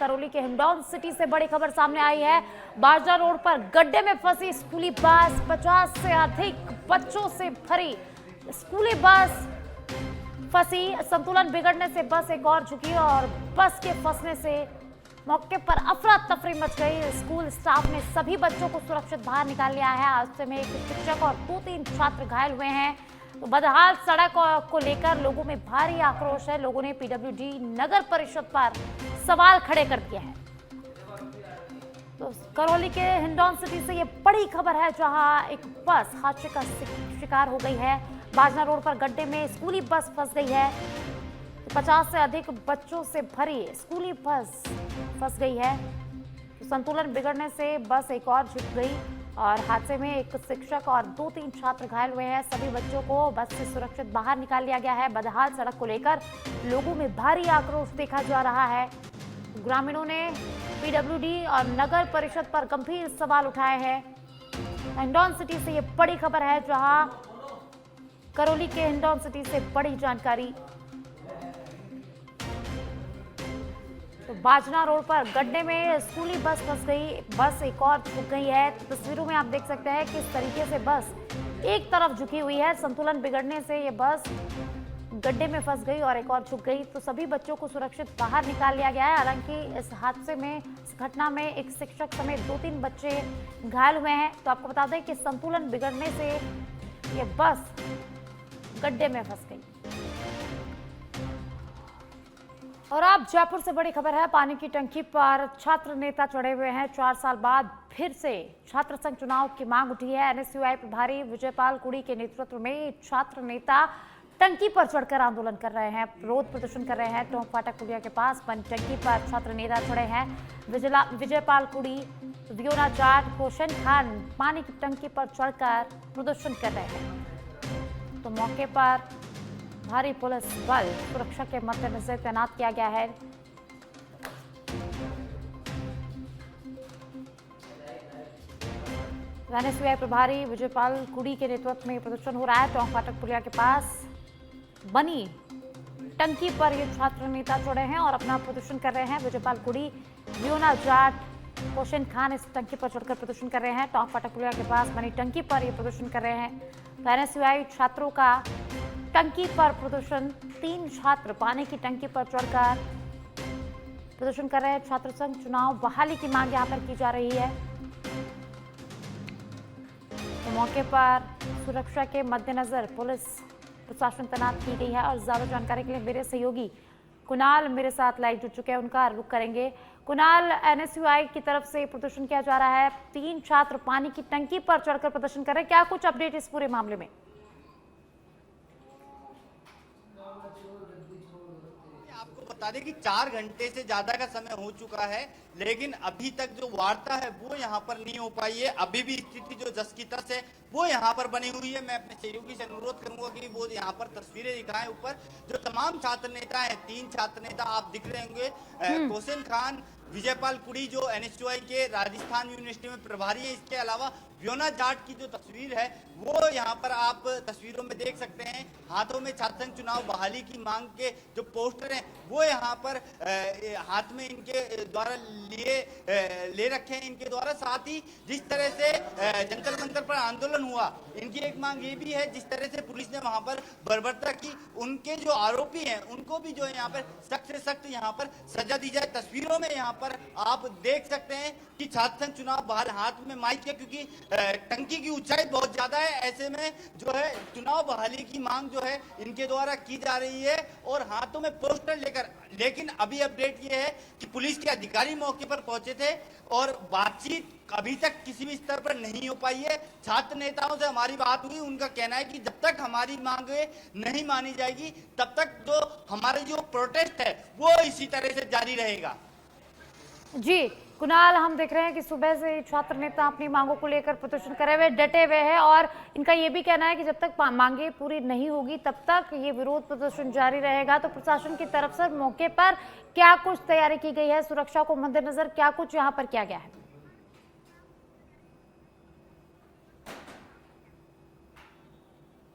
करौली के हिंडौन सिटी से बड़ी खबर सामने आई है। बाजरा रोड पर गड्ढे में फंसी स्कूली बस, 50 से अधिक बच्चों से भरी स्कूली बस फंसी। संतुलन बिगड़ने से बस एक और झुकी और बस के फंसने से मौके पर अफरा तफरी मच गई। स्कूल स्टाफ ने सभी बच्चों को सुरक्षित बाहर निकाल लिया है। हादसे में एक शिक्षक और 2-3 छात्र घायल हुए हैं। तो बदहाल सड़क को लेकर लोगों में भारी आक्रोश है। लोगों ने पीडब्ल्यूडी नगर परिषद पर सवाल खड़े कर दिए हैं। तो करौली के हिंडौन सिटी से ये बड़ी खबर है, जहां एक बस हादसे का शिकार हो गई है। बाजना रोड पर गड्ढे में स्कूली बस फंस गई है। 50 से अधिक बच्चों से भरी स्कूली बस फंस गई है। तो संतुलन बिगड़ने से बस एक और झुक गई और हादसे में एक शिक्षक और 2-3 छात्र घायल हुए हैं। सभी बच्चों को बस से सुरक्षित बाहर निकाल लिया गया है। बदहाल सड़क को लेकर लोगों में भारी आक्रोश देखा जा रहा है। ग्रामीणों ने पीडब्ल्यूडी और नगर परिषद पर गंभीर सवाल उठाए हैं। हिंडौन सिटी से ये बड़ी खबर है, जहां करौली के हिंडौन सिटी से बड़ी जानकारी। तो बाजना रोड पर गड्ढे में स्कूली बस फंस गई, बस एक और झुक गई है। तस्वीरों में आप देख सकते हैं किस तरीके से बस एक तरफ झुकी हुई है। संतुलन बिगड़ने से ये बस गड्ढे में फंस गई और एक और झुक गई। तो सभी बच्चों को सुरक्षित बाहर निकाल लिया गया है। हालांकि इस हादसे में, इस घटना में एक शिक्षक समेत 2-3 बच्चे घायल हुए हैं। तो आपको बता दें कि संतुलन बिगड़ने से ये बस गड्ढे में फंस गई। और अब जयपुर से बड़ी खबर है। पानी की टंकी पर छात्र नेता चढ़े हुए हैं। 4 साल बाद फिर से छात्र संघ चुनाव की मांग उठी है। एनएसयूआई प्रभारी विजयपाल कुड़ी के नेतृत्व में छात्र नेता टंकी पर चढ़कर आंदोलन कर रहे हैं, विरोध प्रदर्शन कर रहे हैं। टोंक फाटक पुलिया के पास बनी टंकी पर छात्र नेता चढ़े हैं। विजयपाल कुड़ी, वियोना जाट, कोशन खान पानी की टंकी पर चढ़कर प्रदर्शन कर रहे हैं। तो मौके पर भारी पुलिस बल सुरक्षा के मद्देनजर तैनात किया गया है। एनएसयूआई प्रभारी विजयपाल कुड़ी के नेतृत्व में प्रदर्शन हो रहा है। टोंक फाटक पुलिया के पास बनी टंकी पर ये छात्र नेता चढ़े हैं और अपना प्रदर्शन कर रहे हैं। विजयपाल कुड़ी, वियोना जाट, कोशन खान इस टंकी पर चढ़कर प्रदर्शन कर रहे हैं। टोंक फाटक पुलिया के पास बनी टंकी पर ये प्रदर्शन कर रहे हैं। तो एनएसयूआई छात्रों का टंकी पर प्रदर्शन, 3 छात्र पानी की टंकी पर चढ़कर प्रदर्शन कर रहे हैं। छात्र संघ चुनाव बहाली की मांग यहां पर की जा रही है। तो मौके पर सुरक्षा के मद्देनजर पुलिस प्रशासन तैनात की गई है। और ज्यादा जानकारी के लिए मेरे सहयोगी कुणाल मेरे साथ लाइव जुड़ चुके हैं, उनका रुख करेंगे। कुणाल, एनएसयूआई की तरफ से प्रदर्शन किया जा रहा है, 3 छात्र पानी की टंकी पर चढ़कर प्रदर्शन कर रहे हैं, क्या कुछ अपडेट इस पूरे मामले में? आपको बता दें कि 4 घंटे से ज्यादा का समय हो चुका है, लेकिन अभी तक जो वार्ता है वो यहाँ पर नहीं हो पाई है। अभी भी स्थिति जो जस की तस है वो यहाँ पर बनी हुई है। मैं अपने सहयोगी से अनुरोध करूंगा कि वो यहाँ पर तस्वीरें दिखाएं। ऊपर जो तमाम छात्र नेता हैं, 3 छात्र नेता आप दिख रहे होंगे, कोशन खान, विजयपाल कुड़ी जो एनएसयूआई के राजस्थान यूनिवर्सिटी में प्रभारी है, इसके अलावा वियोना जाट की जो तस्वीर है वो यहाँ पर आप तस्वीरों में देख सकते हैं। हाथों में छात्र संघ चुनाव बहाली की मांग के जो पोस्टर हैं वो यहाँ पर हाथ में इनके द्वारा ले रखे हैं इनके द्वारा। साथ ही जिस तरह से जंतर मंतर पर आंदोलन हुआ, इनकी एक मांग ये भी है, जिस तरह से पुलिस ने वहां पर बर्बरता की, उनके जो आरोपी हैं उनको भी जो है यहाँ पर सख्त से सख्त यहाँ पर सजा दी जाए। तस्वीरों में यहाँ पर आप देख सकते हैं कि छात्र संघ चुनाव बहाल, हाथ में माइक है क्योंकि टंकी की ऊंचाई बहुत ज्यादा है। ऐसे में जो है चुनाव बहाली की मांग जो है इनके द्वारा की जा रही है और हाथों में पोस्टर लेकर। लेकिन अभी अपडेट ये है कि पुलिस के अधिकारी मौके पर पहुंचे थे और बातचीत अभी तक किसी भी स्तर पर नहीं हो पाई है। छात्र नेताओं से हमारी बात हुई, उनका कहना है कि जब तक हमारी मांगे नहीं मानी जाएगी तब तक जो हमारे जो प्रोटेस्ट है वो इसी तरह से जारी रहेगा। जी कुणाल, हम देख रहे हैं कि सुबह से छात्र नेता अपनी मांगों को लेकर प्रदर्शन करे हुए डटे हुए हैं और इनका ये भी कहना है कि जब तक मांगे पूरी नहीं होगी तब तक ये विरोध प्रदर्शन जारी रहेगा। तो प्रशासन की तरफ से मौके पर क्या कुछ तैयारी की गई है, सुरक्षा को मद्देनजर क्या कुछ यहाँ पर किया गया है?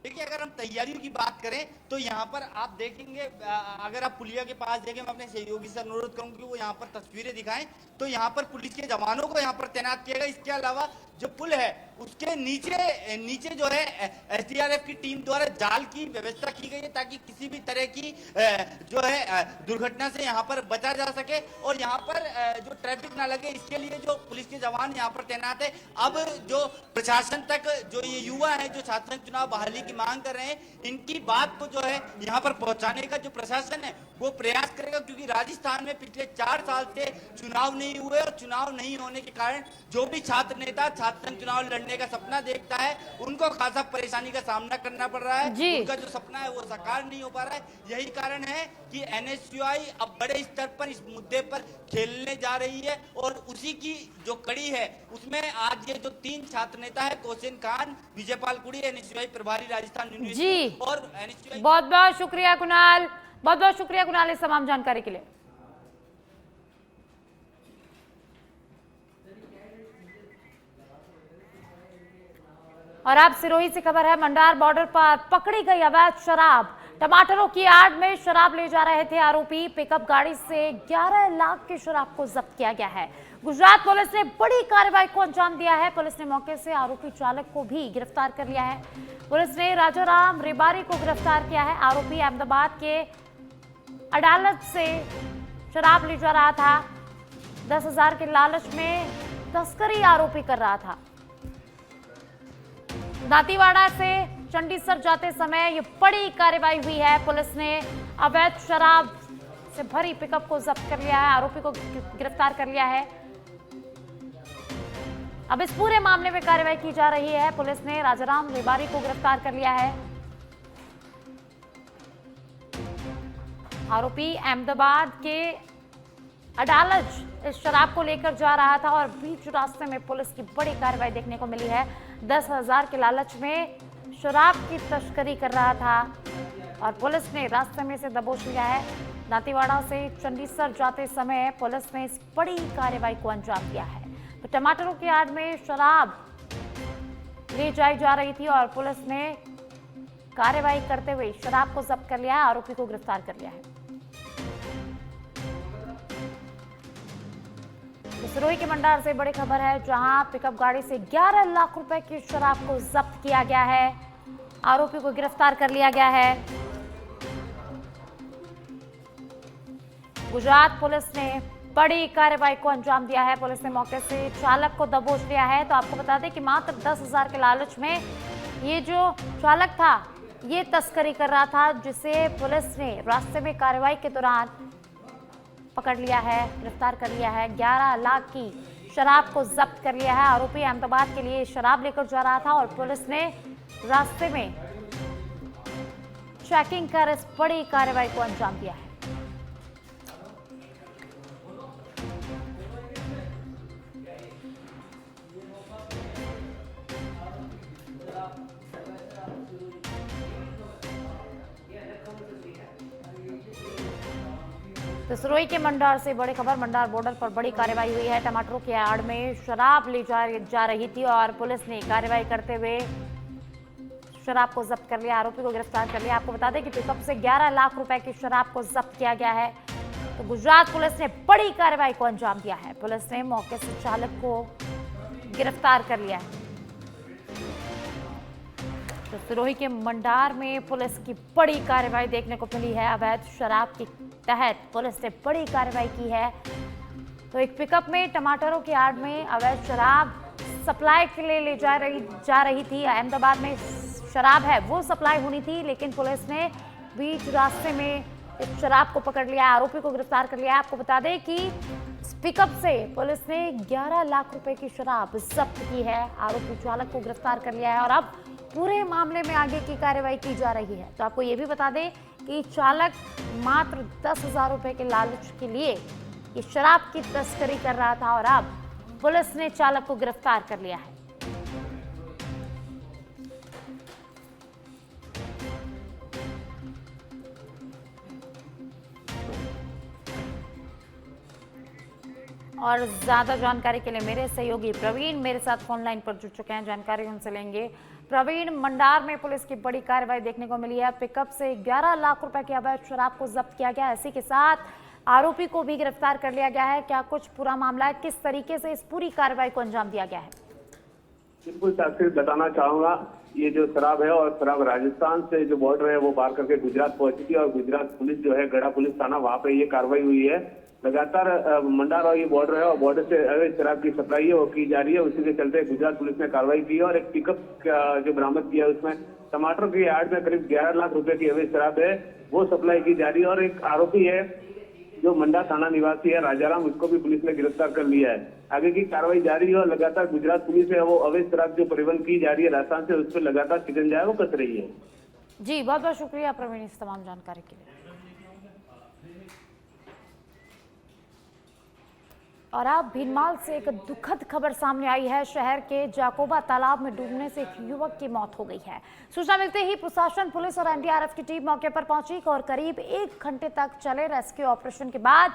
देखिए, अगर हम तैयारियों की बात करें तो यहाँ पर आप देखेंगे, अगर आप पुलिया के पास देखें, मैं अपने सहयोगी से अनुरोध करूंगा कि वो यहाँ पर तस्वीरें दिखाएं, तो यहाँ पर पुलिस के जवानों को यहाँ पर तैनात किया गया। इसके अलावा जो पुल है उसके नीचे जो है एसडीआरएफ की टीम द्वारा जाल की व्यवस्था की गई है, ताकि किसी भी तरह की जो है दुर्घटना से यहाँ पर बचा जा सके और यहाँ पर जो ट्रैफिक ना लगे, इसके लिए जो पुलिस के जवान यहाँ पर तैनात है। अब जो प्रशासन तक जो ये युवा है जो छात्र संघ चुनाव बहाली की मांग कर रहे हैं, इनकी बात को जो है यहाँ पर पहुंचाने का जो प्रशासन है वो प्रयास करेगा, क्योंकि राजस्थान में पिछले 4 साल से चुनाव नहीं हुए और चुनाव नहीं होने के कारण जो भी छात्र नेता छात्र संघ चुनाव लड़ने का सपना देखता है उनको खासा परेशानी का सामना करना पड़ रहा है। उनका जो सपना है वो साकार नहीं हो पा रहा है। यही कारण है कि एनएसयूआई अब बड़े स्तर पर इस मुद्दे पर खेलने जा रही है और उसी की जो कड़ी है उसमें आज ये जो 3 छात्र नेता है, कोशिन खान, विजयपाल कुड़ी, एनएसयूआई प्रभारी राजस्थान यूनिवर्सिटी और एनएसयूआई। बहुत बहुत शुक्रिया कुणाल, बहुत बहुत शुक्रिया कुणाल इस तमाम जानकारी के लिए। और अब सिरोही से खबर है, मंडार बॉर्डर पर पकड़ी गई अवैध शराब। टमाटरों की आड़ में शराब ले जा रहे थे आरोपी। पिकअप गाड़ी से 11 लाख की शराब को जब्त किया गया है। गुजरात पुलिस ने बड़ी कार्रवाई को अंजाम दिया है। पुलिस ने मौके से आरोपी चालक को भी गिरफ्तार कर लिया है। पुलिस ने राजाराम रेबारी को गिरफ्तार किया है। आरोपी अहमदाबाद के अदालत से शराब ले जा रहा था। 10,000 के लालच में तस्करी आरोपी कर रहा था। दांतीवाड़ा से चंडीसर जाते समय ये बड़ी कार्रवाई हुई है। पुलिस ने अवैध शराब से भरी पिकअप को जब्त कर लिया है। आरोपी को गिरफ्तार कर लिया है। अब इस पूरे मामले में कार्रवाई की जा रही है। पुलिस ने राजाराम रेबारी को गिरफ्तार कर लिया है। आरोपी अहमदाबाद के अडालज इस शराब को लेकर जा रहा था और बीच रास्ते में पुलिस की बड़ी कार्रवाई देखने को मिली है। 10,000 के लालच में शराब की तस्करी कर रहा था और पुलिस ने रास्ते में से दबोच लिया है। दांतीवाड़ा से चंडीसर जाते समय पुलिस ने इस बड़ी कार्रवाई को अंजाम दिया है। तो टमाटरों की आड़ में शराब ले जाई जा रही थी और पुलिस ने कार्रवाई करते हुए शराब को जब्त कर लिया है। आरोपी को गिरफ्तार कर लिया है। सिरोही के मंडार से बड़ी खबर है, जहां पिकअप गाड़ी से 11 लाख रुपए की शराब को जब्त किया गया है। आरोपी को गिरफ्तार कर लिया गया है। गुजरात पुलिस ने बड़ी कार्रवाई को अंजाम दिया है। पुलिस ने मौके से चालक को दबोच लिया है। तो आपको बता दें कि मात्र 10,000 के लालच में ये जो चालक था ये तस्करी कर रहा था, जिसे पुलिस ने रास्ते में कार्रवाई के दौरान पकड़ लिया है, गिरफ्तार कर लिया है। 11 लाख की शराब को जब्त कर लिया है। आरोपी अहमदाबाद के लिए शराब लेकर जा रहा था और पुलिस ने रास्ते में चेकिंग कर इस बड़ी कार्रवाई को अंजाम दिया है। तो सिरोही के मंडार से बड़ी खबर, मंडार बॉर्डर पर बड़ी कार्रवाई हुई है। टमाटरों की आड़ में शराब ले जा रही थी और पुलिस ने कार्रवाई करते हुए शराब को जब्त कर लिया। आरोपी को गिरफ्तार कर लिया। आपको बता दें कि पिकअप से 11 लाख रुपए की शराब को जब्त किया गया है। तो गुजरात पुलिस ने बड़ी कार्रवाई को अंजाम दिया है। पुलिस ने मौके से चालक को गिरफ्तार कर लिया है। तो सिरोही के मंडार में पुलिस की बड़ी कार्रवाई देखने को मिली है। अवैध शराब के तहत पुलिस ने बड़ी कार्रवाई की है। तो एक पिकअप में टमाटरों की आड़ में अवैध शराब सप्लाई के लिए ले जा रही थी। अहमदाबाद में शराब है वो सप्लाई होनी थी, लेकिन पुलिस ने बीच रास्ते में इस शराब को पकड़ लिया। आरोपी को गिरफ्तार कर लिया। आपको बता दें कि पिकअप से पुलिस ने 11 लाख रुपए की शराब जब्त की है। आरोपी चालक को गिरफ्तार कर लिया है और अब पूरे मामले में आगे की कार्रवाई की जा रही है। तो आपको ये भी बता दें कि चालक मात्र 10,000 रुपए के लालच के लिए ये शराब की तस्करी कर रहा था और अब पुलिस ने चालक को गिरफ्तार कर लिया है। और ज्यादा जानकारी के लिए मेरे सहयोगी प्रवीण मेरे साथ फोन लाइन पर जुड़ चुके हैं। जानकारी उनसे लेंगे। प्रवीण, मंडार में पुलिस की बड़ी कार्रवाई देखने को मिली है। पिकअप से 11 लाख रुपए की अवैध शराब को जब्त किया गया। इसी के साथ आरोपी को भी गिरफ्तार कर लिया गया है। क्या कुछ पूरा मामला है, किस तरीके से इस पूरी कार्रवाई को अंजाम दिया गया है? बिल्कुल साक्षी, बताना चाहूंगा, ये जो शराब है और शराब राजस्थान से जो बॉर्डर है वो पार करके गुजरात पहुंची थी और गुजरात पुलिस जो है गढ़ा पुलिस थाना, वहां पे ये कार्रवाई हुई है। लगातार मंडार और ये बॉर्डर है और बॉर्डर से अवैध शराब की सप्लाई है वो की जा रही है। उसी के चलते गुजरात पुलिस ने कार्रवाई की है और एक पिकअप जो बरामद किया है उसमें टमाटर की यार्ड में करीब 11 लाख रुपए की अवैध शराब है वो सप्लाई की जा रही है। और एक आरोपी है जो मंडा थाना निवासी है राजाराम, उसको भी पुलिस ने गिरफ्तार कर लिया है। आगे की कार्रवाई जारी है और लगातार गुजरात पुलिस है वो अवैध शराब जो परिवहन की जा रही है राजस्थान से, उस पर लगातार शिकंजा वो कस रही है। जी, बहुत बहुत शुक्रिया प्रवीण इस तमाम जानकारी के लिए। और अब भीनमाल से एक दुखद खबर सामने आई है। शहर के जाकोबा तालाब में डूबने से एक युवक की मौत हो गई है। सूचना मिलते ही प्रशासन, पुलिस और एनडीआरएफ की टीम मौके पर पहुंची और करीब 1 घंटे तक चले रेस्क्यू ऑपरेशन के बाद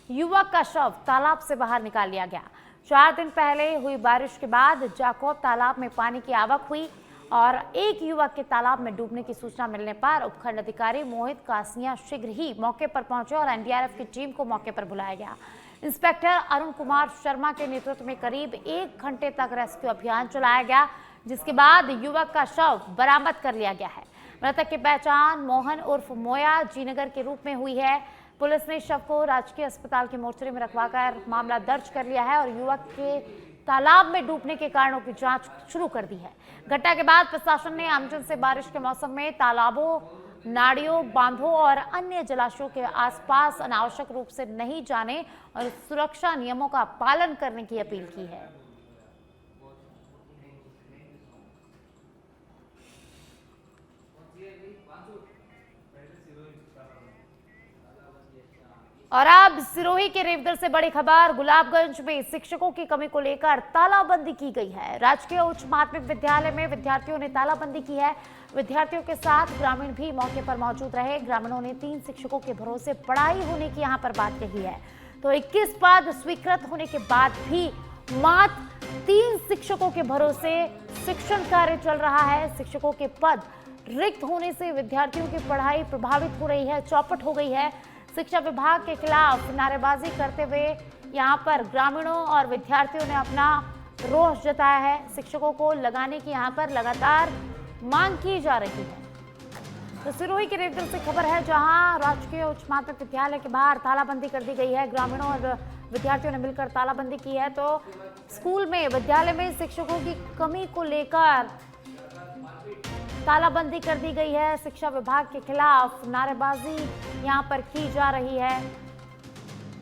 युवक का शव तालाब से बाहर निकाल लिया गया। 4 दिन पहले हुई बारिश के बाद जाकोब तालाब में पानी की आवक हुई और एक युवक के तालाब में डूबने की सूचना मिलने पर उपखंड अधिकारी मोहित कासिया शीघ्र ही मौके पर पहुंचे और एनडीआरएफ की टीम को मौके पर बुलाया गया। इंस्पेक्टर अरुण कुमार शर्मा के नेतृत्व में करीब 1 घंटे तक रेस्क्यू अभियान चलाया गया, जिसके बाद युवक का शव बरामद कर लिया गया है। मृतक की पहचान मोहन उर्फ मोया जीनगर के रूप में हुई है। पुलिस ने शव को राजकीय अस्पताल के मोर्चरी में रखवाकर मामला दर्ज कर लिया है और युवक के तालाब में डूबने के कारणों की जांच शुरू कर दी है। घटना के बाद प्रशासन ने आमजन से बारिश के मौसम में तालाबों, नाड़ियों, बांधों और अन्य जलाशयों के आसपास अनावश्यक रूप से नहीं जाने और सुरक्षा नियमों का पालन करने की अपील की है। और अब सिरोही के रेवदर से बड़ी खबर। गुलाबगंज में शिक्षकों की कमी को लेकर तालाबंदी की गई है। राजकीय उच्च माध्यमिक विद्यालय में विद्यार्थियों ने तालाबंदी की है। विद्यार्थियों के साथ ग्रामीण भी मौके पर मौजूद रहे। ग्रामीणों ने 3 शिक्षकों के भरोसे पढ़ाई होने की यहां पर बात कही है। तो 21 पद स्वीकृत होने के बाद भी मात्र 3 शिक्षकों के भरोसे शिक्षण कार्य चल रहा है। शिक्षकों के पद रिक्त होने से विद्यार्थियों की पढ़ाई प्रभावित हो रही है, चौपट हो गई है। शिक्षा विभाग के खिलाफ नारेबाजी करते हुए यहां पर ग्रामीणों और विद्यार्थियों ने अपना रोष जताया है। शिक्षकों को लगाने की यहां पर लगातार मांग की जा रही है। तो सिरोही के रेवदर से खबर है, जहां राजकीय उच्च माध्यमिक विद्यालय के बाहर तालाबंदी कर दी गई है। ग्रामीणों और विद्यार्थियों ने मिलकर तालाबंदी की है। तो स्कूल में, विद्यालय में शिक्षकों की कमी को लेकर तालाबंदी कर दी गई है। शिक्षा विभाग के खिलाफ नारेबाजी यहां पर की जा रही है।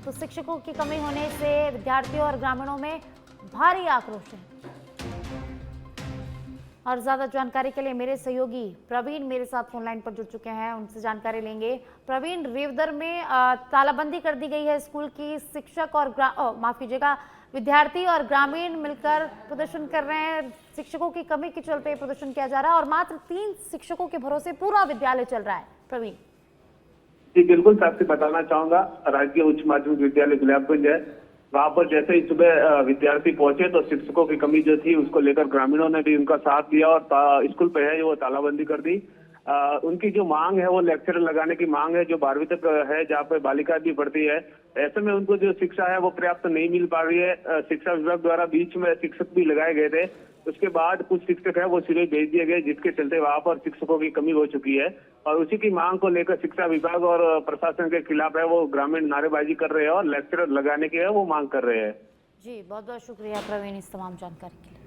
तो शिक्षकों की कमी होने से विद्यार्थियों और ग्रामीणों में भारी आक्रोश है। और ज्यादा जानकारी के लिए मेरे सहयोगी प्रवीण मेरे साथ फोन लाइन पर जुड़ चुके हैं, उनसे जानकारी लेंगे। प्रवीण, रेवदर में तालाबंदी कर दी गई है स्कूल की। शिक्षक और माफ कीजिएगा, विद्यार्थी और ग्रामीण मिलकर प्रदर्शन कर रहे हैं। शिक्षकों की कमी के चलते प्रदर्शन किया जा रहा है और मात्र 3 शिक्षकों के भरोसे पूरा विद्यालय चल रहा है। प्रवीण जी बिल्कुल, साक्षी बताना चाहूंगा, राजकीय उच्च माध्यमिक विद्यालय गुलाबगंज है, वहां पर जैसे ही सुबह विद्यार्थी पहुंचे तो शिक्षकों की कमी जो थी उसको लेकर ग्रामीणों ने भी उनका साथ दिया और स्कूल पे है वो तालाबंदी कर दी। उनकी जो मांग है वो लेक्चर लगाने की मांग है, जो 12वीं तक है, जहाँ पे बालिका भी पढ़ती है। ऐसे में उनको जो शिक्षा है वो पर्याप्त नहीं मिल पा रही है। शिक्षा विभाग द्वारा बीच में शिक्षक भी लगाए गए थे, उसके बाद कुछ शिक्षक है वो सिरोही भेज दिए गए, जिसके चलते वहां पर शिक्षकों की कमी हो चुकी है। और उसी की मांग को लेकर शिक्षा विभाग और प्रशासन के खिलाफ है वो ग्रामीण नारेबाजी कर रहे हैं और लेक्चर लगाने की है वो मांग कर रहे हैं। जी, बहुत बहुत शुक्रिया प्रवीण इस तमाम जानकारी के लिए।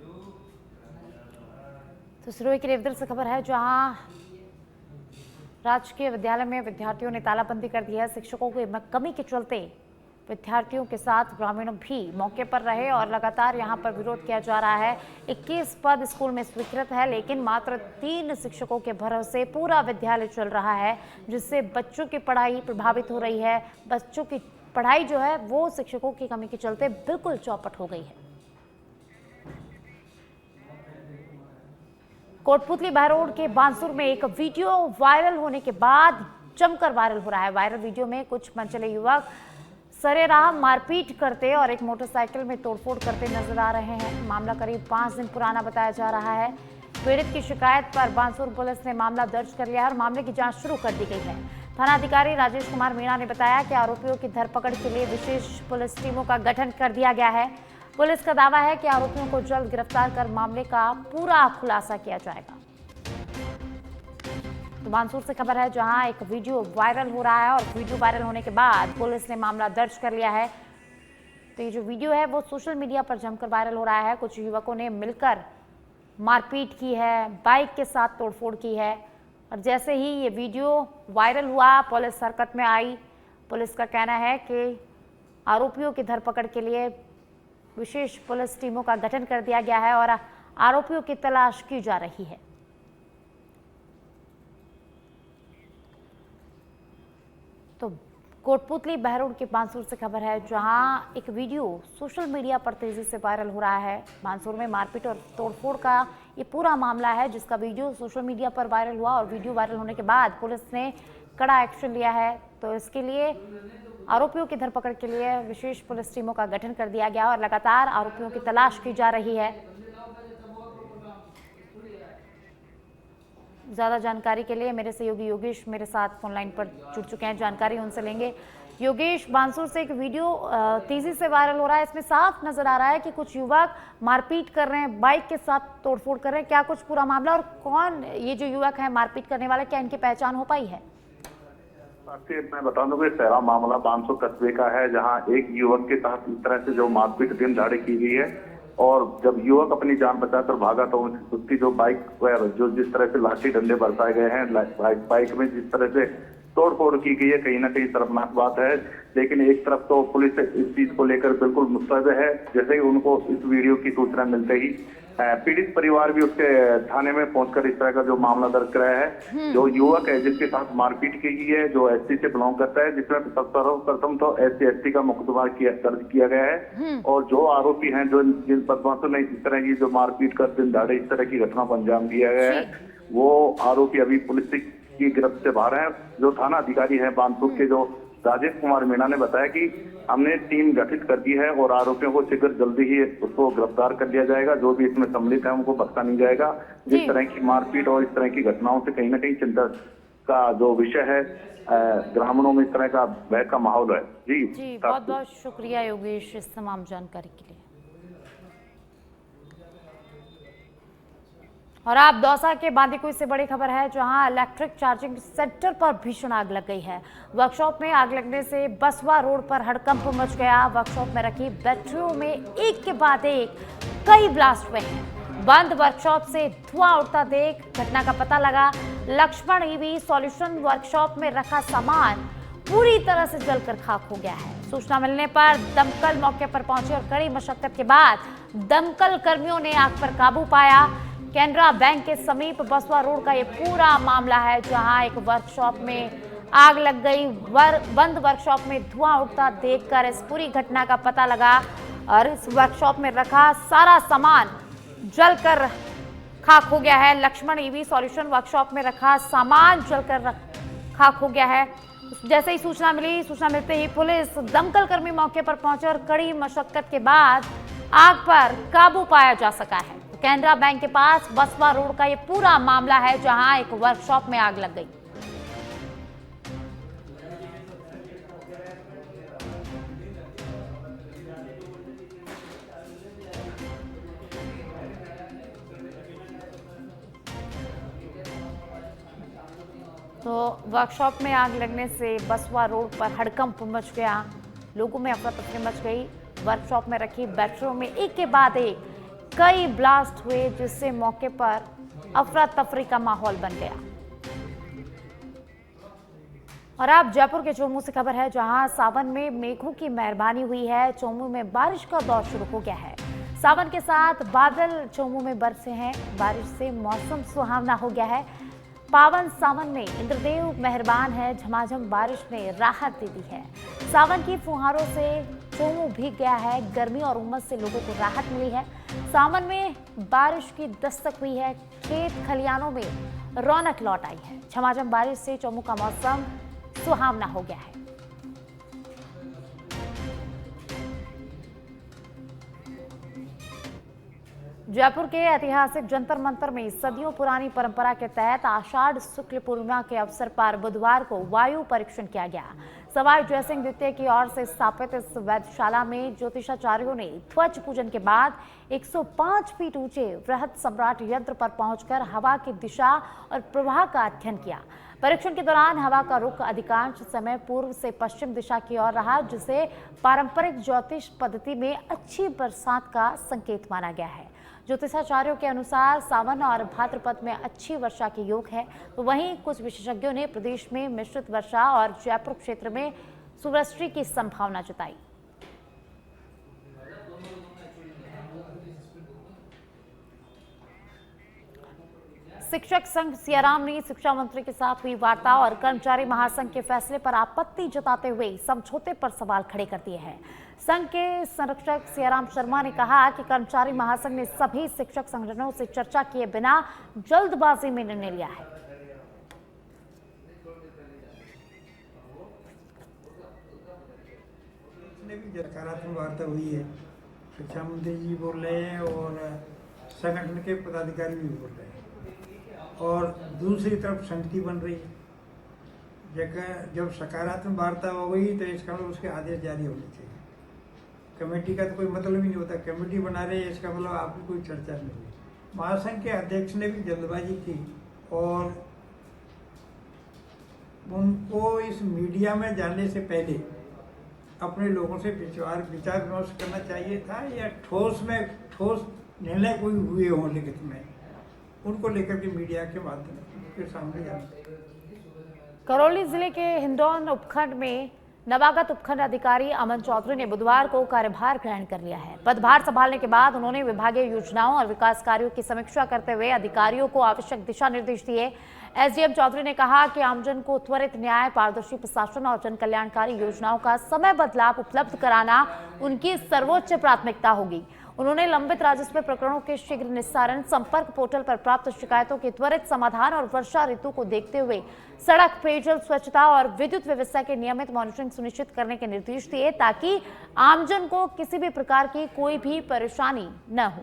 तो सिरोही के रेवदर से खबर है, जहां राजकीय विद्यालय में विद्यार्थियों ने तालाबंदी कर दी है। शिक्षकों की कमी के चलते विद्यार्थियों के साथ ग्रामीण भी मौके पर रहे और लगातार यहां पर विरोध किया जा रहा है। 21 पद स्कूल में स्वीकृत है, लेकिन मात्र 3 शिक्षकों के भरोसे पूरा विद्यालय चल रहा है, जिससे बच्चों की पढ़ाई प्रभावित हो रही है। बच्चों की पढ़ाई जो है वो शिक्षकों की कमी के चलते बिल्कुल चौपट हो गई है। कोटपुतली बहरोड के बांसुर में एक वीडियो वायरल होने के बाद जमकर वायरल हो रहा है। वायरल वीडियो में कुछ मनचले युवक सरेराह मारपीट करते और एक मोटरसाइकिल में तोड़फोड़ करते नजर आ रहे हैं। मामला करीब 5 दिन पुराना बताया जा रहा है। पीड़ित की शिकायत पर बानसूर पुलिस ने मामला दर्ज कर लिया है और मामले की जांच शुरू कर दी गई है। थानाधिकारी राजेश कुमार मीणा ने बताया कि आरोपियों की धरपकड़ के लिए विशेष पुलिस टीमों का गठन कर दिया गया है। पुलिस का दावा है कि आरोपियों को जल्द गिरफ्तार कर मामले का पूरा खुलासा किया जाएगा। तो बानसूर से खबर है जहां एक वीडियो वायरल हो रहा है और वीडियो वायरल होने के बाद पुलिस ने मामला दर्ज कर लिया है। तो ये जो वीडियो है वो सोशल मीडिया पर जमकर वायरल हो रहा है। कुछ युवकों ने मिलकर मारपीट की है, बाइक के साथ तोड़फोड़ की है और जैसे ही ये वीडियो वायरल हुआ पुलिस हरकत में आई। पुलिस का कहना है कि आरोपियों की धरपकड़ के लिए विशेष पुलिस टीमों का गठन कर दिया गया है और आरोपियों की तलाश की जा रही है। तो कोटपुतली बहरोड के बानसूर से खबर है जहां एक वीडियो सोशल मीडिया पर तेजी से वायरल हो रहा है। बानसूर में मारपीट और तोड़फोड़ का ये पूरा मामला है जिसका वीडियो सोशल मीडिया पर वायरल हुआ और वीडियो वायरल होने के बाद पुलिस ने कड़ा एक्शन लिया है। तो इसके लिए आरोपियों की धरपकड़ के लिए विशेष पुलिस टीमों का गठन कर दिया गया और लगातार आरोपियों की तलाश की जा रही है। ज्यादा जानकारी के लिए मेरे सहयोगी योगेश मेरे साथ फोन लाइन पर जुड़ चुके हैं, जानकारी उनसे लेंगे। योगेश, बानसूर से एक वीडियो तेजी से वायरल हो रहा है, इसमें साफ नजर आ रहा है कि कुछ युवक मारपीट कर रहे हैं, बाइक के साथ तोड़फोड़ कर रहे हैं। क्या कुछ पूरा मामला और कौन ये जो युवक है मारपीट करने वाले, क्या इनकी पहचान हो पाई है? मैं बता दूं कि सारा मामला बानसूर कस्बे का है जहां एक युवक के साथ इस तरह से जो मारपीट दिन दहाड़े की गई है और जब युवक अपनी जान बचाकर भागा तो उसकी जो बाइक जो जिस तरह से लाठी डंडे बरसाए गए हैं, बाइक में जिस तरह से तोड़फोड़ की गई है, कहीं ना कहीं शर्मनाक बात है। लेकिन एक तरफ तो पुलिस इस चीज को लेकर बिल्कुल मुस्तैद है। जैसे ही उनको इस वीडियो की सूचना मिलते ही पीड़ित परिवार भी उसके थाने में पहुंचकर इस तरह का जो मामला दर्ज कराया है। जो युवक है जिसके साथ मारपीट की गई है, जो एससी से बिलोंग करता है, जिसमें सर्वप्रथम तो SC/ST का मुकदमा दर्ज किया गया है और जो आरोपी हैं, जो जिन बदमाशों ने इस तरह की जो मारपीट कर दिन दहाड़े इस तरह की घटना को अंजाम दिया गया है, वो आरोपी अभी पुलिस की गिरफ्त से बाहर है। जो थाना अधिकारी है बानसूर के जो राजेश कुमार मीणा ने बताया कि हमने टीम गठित कर दी है और आरोपियों को शीघ्र जल्दी ही उसको गिरफ्तार कर लिया जाएगा। जो भी इसमें सम्मिलित है उनको बख्शा नहीं जाएगा। जिस तरह की मारपीट और इस तरह की घटनाओं से कहीं ना कहीं चिंता का जो विषय है, ग्रामीणों में इस तरह का भय का माहौल है। जी बहुत बहुत शुक्रिया योगेश इस तमाम जानकारी के लिए। और आप दौसा के बांदीकुई से बड़ी खबर है जहां इलेक्ट्रिक चार्जिंग सेंटर पर भीषण आग लग गई है। वर्कशॉप में आग लगने से बसवा रोड पर हड़कंप मच गया। वर्कशॉप में रखी बैटरियों में एक के बाद एक कई ब्लास्ट हुए हैं। बंद वर्कशॉप से धुआं उठता देख घटना का पता लगा। लक्ष्मण ईवी सॉल्यूशन वर्कशॉप में रखा सामान पूरी तरह से जलकर खाक हो गया है। सूचना मिलने पर दमकल मौके पर पहुंचे और कड़ी मशक्कत के बाद दमकल कर्मियों ने आग पर काबू पाया। कैनरा बैंक के समीप बसवा रोड का ये पूरा मामला है जहां एक वर्कशॉप में आग लग गई। बंद वर्कशॉप में धुआं उठता देखकर इस पूरी घटना का पता लगा और इस वर्कशॉप में रखा सारा सामान जलकर खाक हो गया है। लक्ष्मण ईवी सॉल्यूशन वर्कशॉप में रखा सामान जलकर खाक हो गया है। जैसे ही सूचना मिली, सूचना मिलते ही पुलिस दमकल कर्मी मौके पर पहुंचे और कड़ी मशक्कत के बाद आग पर काबू पाया जा सका है। कैनरा बैंक के पास बसवा रोड का ये पूरा मामला है जहां एक वर्कशॉप में आग लग गई। तो वर्कशॉप में आग लगने से बसवा रोड पर हड़कंप मच गया, लोगों में अफरा तफरी मच गई। वर्कशॉप में रखी बैटरियों में एक के बाद एक कई ब्लास्ट हुए जिससे मौके पर अफरा तफरी का माहौल बन गया। और अब जयपुर के चोमू से खबर है जहां सावन में मेघों की मेहरबानी हुई है। चोमू में बारिश का दौर शुरू हो गया है। सावन के साथ बादल चोमू में बरसे हैं। बारिश से मौसम सुहावना हो गया है। पावन सावन में इंद्रदेव मेहरबान है। झमाझम बारिश ने राहत दे दी है। सावन की फुहारों से चोमू भीग गया है। गर्मी और उमस से लोगों को राहत मिली है। सावन में बारिश की दस्तक हुई है। खेत खलियानों में रौनक लौट आई है। झमाझम बारिश से चोमू का मौसम सुहावना हो गया है। जयपुर के ऐतिहासिक जंतर मंतर में सदियों पुरानी परंपरा के तहत आषाढ़ शुक्ल पूर्णिमा के अवसर पर बुधवार को वायु परीक्षण किया गया। सवाई जयसिंह द्वितीय की ओर से स्थापित इस वैधशाला में ज्योतिषाचार्यों ने ध्वज पूजन के बाद 105 फीट ऊंचे वृहद सम्राट यंत्र पर पहुंचकर हवा की दिशा और प्रवाह का अध्ययन किया। परीक्षण के दौरान हवा का रुख अधिकांश समय पूर्व से पश्चिम दिशा की ओर रहा, जिसे पारंपरिक ज्योतिष पद्धति में अच्छी बरसात का संकेत माना गया है। ज्योतिषाचार्यों के अनुसार सावन और भाद्रपद में अच्छी वर्षा के योग है, तो वहीं कुछ विशेषज्ञों ने प्रदेश में मिश्रित वर्षा और जयपुर क्षेत्र में सूर्यवृष्टि की संभावना जताई। शिक्षक संघ सियाराम ने शिक्षा मंत्री के साथ हुई वार्ता और कर्मचारी महासंघ के फैसले पर आपत्ति जताते हुए समझौते पर सवाल खड़े कर दिए हैं। संघ के संरक्षक सियाराम शर्मा ने कहा कि कर्मचारी महासंघ ने सभी शिक्षक संगठनों से चर्चा किए बिना जल्दबाजी में निर्णय लिया है। भी सकारात्मक वार्ता हुई है, शिक्षा मंत्री जी बोल रहे हैं और संगठन के पदाधिकारी भी बोल रहे हैं, और दूसरी तरफ संगति बन रही है। जब सकारात्मक वार्ता हो गई तो इसका मतलब उसके आदेश जारी होने चाहिए। कमेटी का तो कोई मतलब ही नहीं होता, कमेटी बना रहे हैं इसका मतलब आपकी कोई चर्चा नहीं हुई। महासंघ के अध्यक्ष ने भी जल्दबाजी की और उनको इस मीडिया में जाने से पहले अपने लोगों से विचार विमर्श करना चाहिए था, या ठोस निर्णय कोई हुए हों लिखित में, उनको लेकर के मीडिया के माध्यम के सामने जाना। करौली जिले के हिंडौन उपखंड में नवागत उपखंड अधिकारी अमन चौधरी ने बुधवार को कार्यभार ग्रहण कर लिया है। पदभार संभालने के बाद उन्होंने विभागीय योजनाओं और विकास कार्यों की समीक्षा करते हुए अधिकारियों को आवश्यक दिशा निर्देश दिए। एसडीएम चौधरी ने कहा कि आमजन को त्वरित न्याय, पारदर्शी प्रशासन और जन कल्याणकारी योजनाओं का समयबद्ध लाभ उपलब्ध कराना उनकी सर्वोच्च प्राथमिकता होगी। उन्होंने लंबित राजस्व प्रकरणों के शीघ्र निस्तारण, संपर्क पोर्टल पर प्राप्त शिकायतों के त्वरित समाधान और वर्षा ऋतु को देखते हुए सड़क, पेयजल, स्वच्छता और विद्युत व्यवस्था के नियमित मॉनिटरिंग सुनिश्चित करने के निर्देश दिए, ताकि आमजन को किसी भी प्रकार की कोई भी परेशानी न हो।